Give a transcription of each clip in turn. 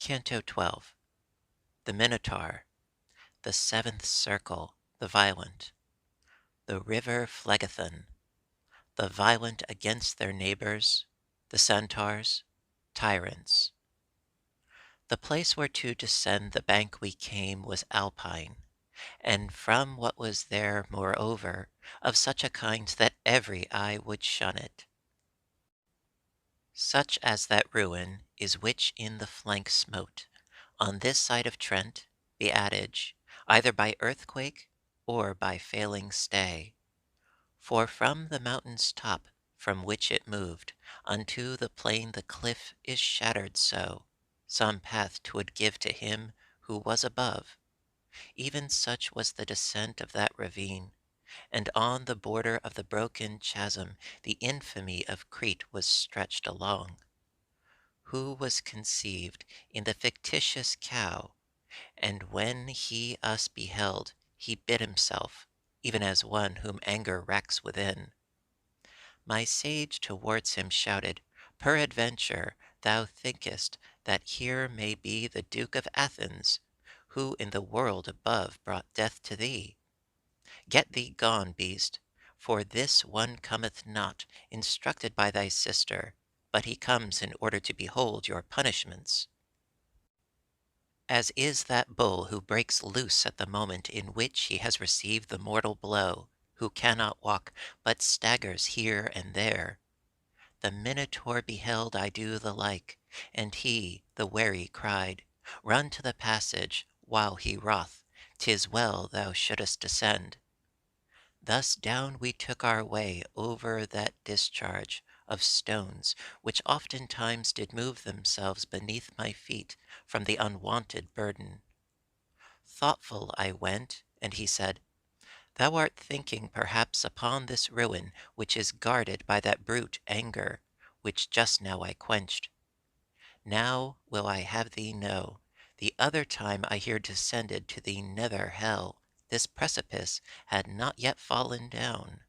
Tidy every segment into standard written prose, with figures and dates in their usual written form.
Canto 12. The Minotaur, the seventh circle, the violent, the river Phlegethon, the violent against their neighbors, the Centaurs, Tyrants. The place where to descend the bank we came was alpine, and from what was there, moreover, of such a kind that every eye would shun it. Such as that ruin is which in the flank smote, on this side of Trent, the adage, either by earthquake or by failing stay. For from the mountain's top, from which it moved, unto the plain the cliff is shattered so, some path 'twould give to him who was above. Even such was the descent of that ravine, and on the border of the broken chasm the infamy of Crete was stretched along, who was conceived in the fictitious cow, and when he us beheld, he bit himself, even as one whom anger racks within. My sage towards him shouted, Peradventure thou thinkest that here may be the Duke of Athens, who in the world above brought death to thee. Get thee gone, beast, for this one cometh not instructed by thy sister, but he comes in order to behold your punishments. As is that bull who breaks loose at the moment in which he has received the mortal blow, who cannot walk, but staggers here and there. The Minotaur beheld I do the like, and he, the wary, cried, Run to the passage, while he wroth, 'tis well thou shouldest descend. Thus down we took our way over that discharge of stones, which oftentimes did move themselves beneath my feet from the unwonted burden. Thoughtful I went, and he said, Thou art thinking perhaps upon this ruin which is guarded by that brute anger, which just now I quenched. Now will I have thee know, the other time I here descended to the nether hell, this precipice had not yet fallen down.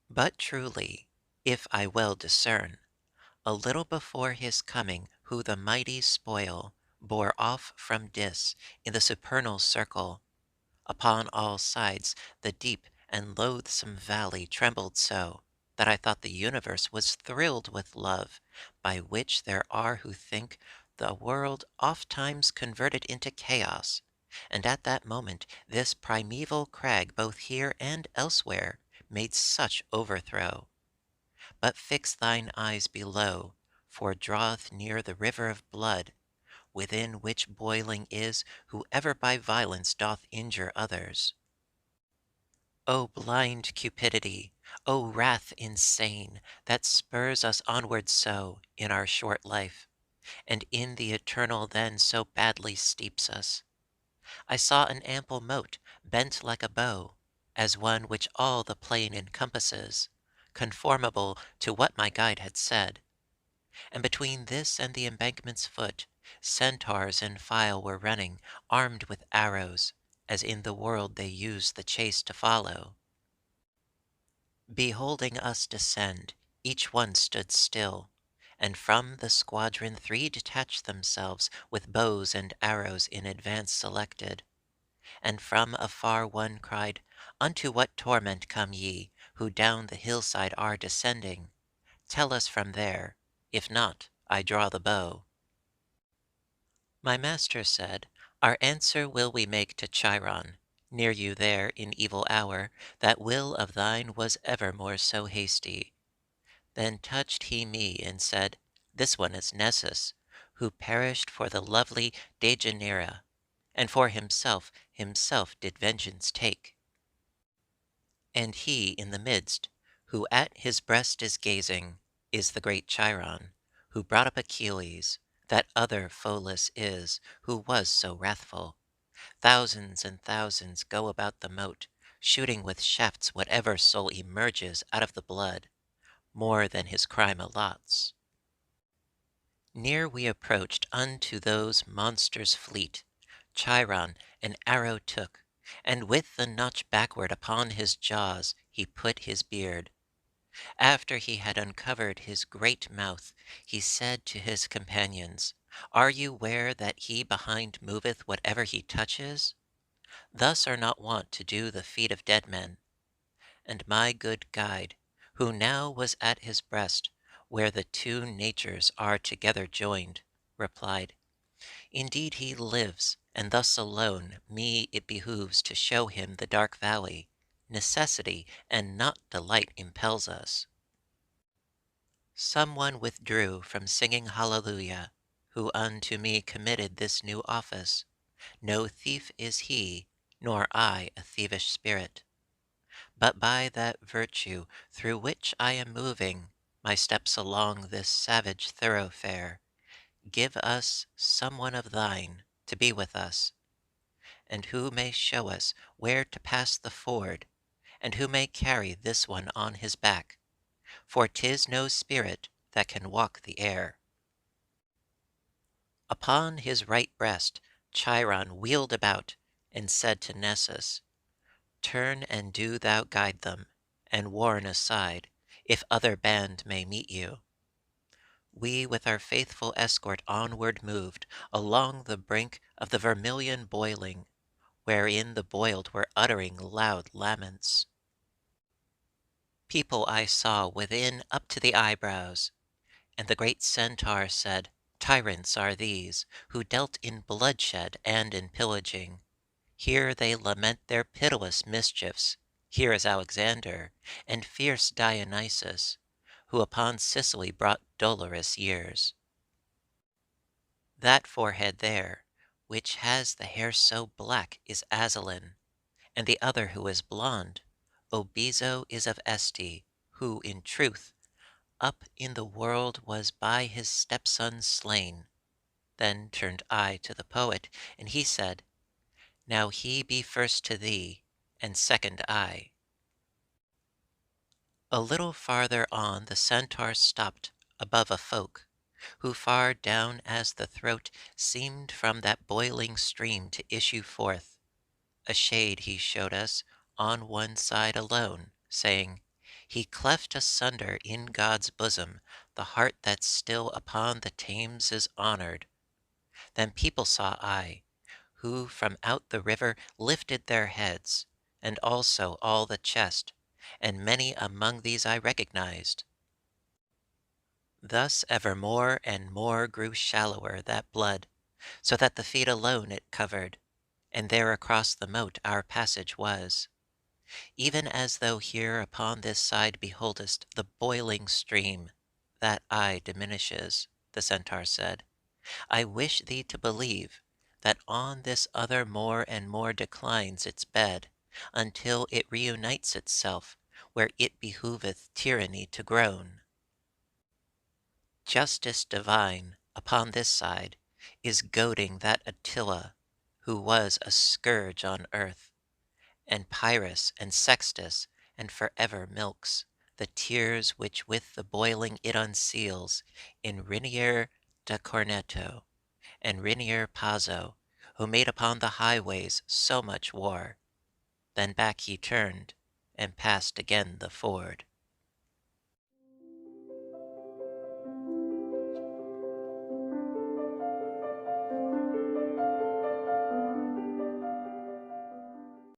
But truly, if I well discern, a little before his coming, who the mighty spoil bore off from Dis in the supernal circle, upon all sides the deep and loathsome valley trembled so, that I thought the universe was thrilled with love, by which there are who think the world oft times converted into chaos, and at that moment this primeval crag both here and elsewhere made such overthrow. But fix thine eyes below, for draweth near the river of blood, within which boiling is whoever by violence doth injure others. O blind cupidity, O wrath insane, that spurs us onward so in our short life, and in the eternal then so badly steeps us. I saw an ample moat, bent like a bow, as one which all the plain encompasses, conformable to what my guide had said. And between this and the embankment's foot, centaurs in file were running, armed with arrows, as in the world they use the chase to follow. Beholding us descend, each one stood still, and from the squadron 3 detached themselves, with bows and arrows in advance selected. And from afar one cried, Unto what torment come ye, who down the hillside are descending? Tell us from there, if not, I draw the bow. My master said, Our answer will we make to Chiron, near you there in evil hour, that will of thine was evermore so hasty. Then touched he me and said, This one is Nessus, who perished for the lovely Deianira, and for himself did vengeance take. And he in the midst, who at his breast is gazing, is the great Chiron, who brought up Achilles, that other Pholus is, who was so wrathful. Thousands and thousands go about the moat, shooting with shafts whatever soul emerges out of the blood, more than his crime allots. Near we approached unto those monsters fleet. Chiron an arrow took, and with the notch backward upon his jaws he put his beard. After he had uncovered his great mouth, he said to his companions, Are you ware that he behind moveth whatever he touches? Thus are not wont to do the feet of dead men. And my good guide, who now was at his breast, where the two natures are together joined, replied, Indeed he lives, and thus alone me it behooves to show him the dark valley. Necessity and not delight impels us. Some one withdrew from singing Hallelujah, who unto me committed this new office. No thief is he, nor I a thievish spirit. But by that virtue through which I am moving my steps along this savage thoroughfare, give us some one of thine to be with us, and who may show us where to pass the ford, and who may carry this one on his back, for 'tis no spirit that can walk the air. Upon his right breast Chiron wheeled about, and said to Nessus, Turn and do thou guide them, and warn aside, if other band may meet you. We with our faithful escort onward moved, along the brink of the vermilion boiling, wherein the boiled were uttering loud laments. People I saw within up to the eyebrows, and the great Centaur said, Tyrants are these, who dealt in bloodshed and in pillaging. Here they lament their pitiless mischiefs. Here is Alexander, and fierce Dionysus, who upon Sicily brought dolorous years. That forehead there, which has the hair so black, is Azalin, and the other who is blonde, Obizo is of Este, who, in truth, up in the world was by his stepson slain. Then turned I to the poet, and he said, Now he be first to thee, and second I. A little farther on the Centaur stopped above a folk, who far down as the throat seemed from that boiling stream to issue forth. A shade he showed us on one side alone, saying, He cleft asunder in God's bosom the heart that still upon the Thames is honored. Then people saw I, who from out the river lifted their heads, and also all the chest, and many among these I recognized. Thus ever more and more grew shallower that blood, so that the feet alone it covered, and there across the moat our passage was. Even as thou here upon this side beholdest the boiling stream, that eye diminishes, the Centaur said. I wish thee to believe that on this other more and more declines its bed, until it reunites itself where it behoveth tyranny to groan. Justice divine, upon this side, is goading that Attila, who was a scourge on earth, and Pyrrhus and Sextus, and forever milks the tears which with the boiling it unseals in Rinier da Corneto and Rinier Pazzo, who made upon the highways so much war. Then back he turned, and passed again the ford.